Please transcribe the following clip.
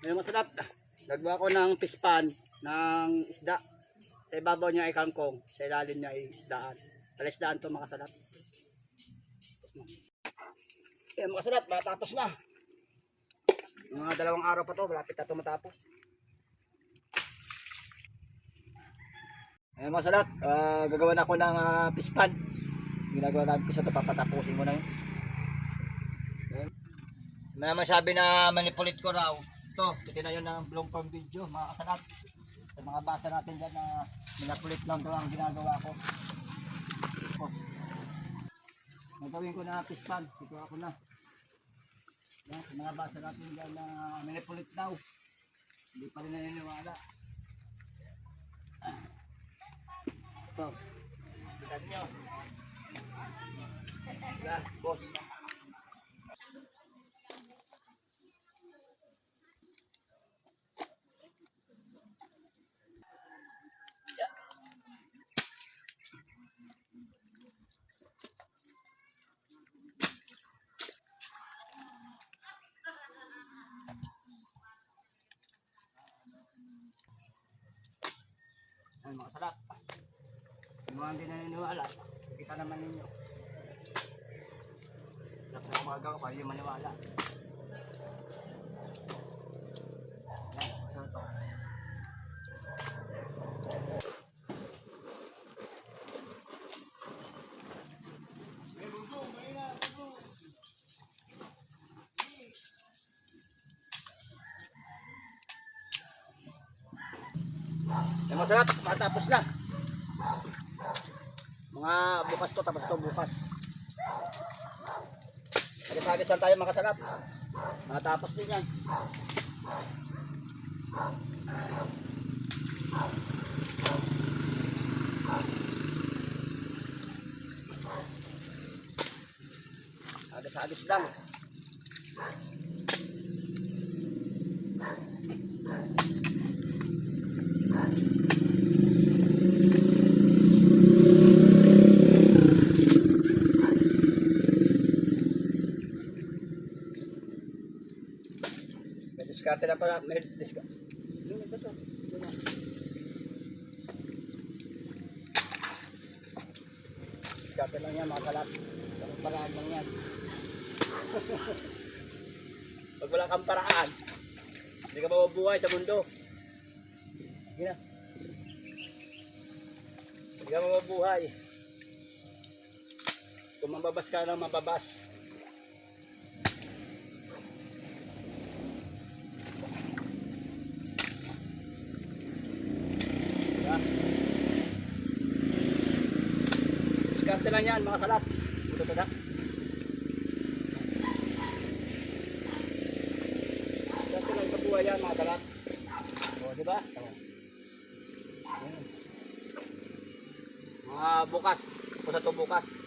Ngayon masarap. Nagawa ko ng pispan ng isda. Sa ibabaw niya ay kangkong. Sa ilalim niya ay isdaan. Palaisdaan to makasalat. Ayan makasalat, matapos na. Mga 2 araw pa to, malapit na to matapos. Ayan makasalat, gagawa na ako ng pispan. Ginagawa namin pisa to, papatapusin ko na yun. May naman sabi na manipulit ko raw. Ito, pwede na yun ng long form video, mga kasalat. Sa mga basa natin dyan na manipulit lang ito ang ginagawa ko. Ito. Nagawin ko na pispan, ito ako na. Yan, sa mga basa natin dyan na manipulit daw. Hindi pa rin naniniwala. Ito. Tignan nyo. Yan, boss. Ay, mga sarap. Yung mga hindi naniniwala, kita naman ninyo. Dapat na umaga ko pa, yung maniwala. Yan, masarap to. Yan, masarap, matapos na. Mga bukas to, tapos to bukas. Agis-agis lang tayo makasalat. Matapos din yan. Agis-agis lang. Diskarte na pala, may diskarte. Diskarte lang yan, mga kalap. Paraan lang yan. Pag wala kang paraan, hindi ka mabubuhay sa mundo. Hindi na. Hindi ka mabubuhay. Kung mababas ka lang, mababas. Diskarte lang yan, mga salat. Ito ba na? Diskarte lang sa buhay yan, mga salat. O, diba? Mga bukas. Kung sa ito bukas.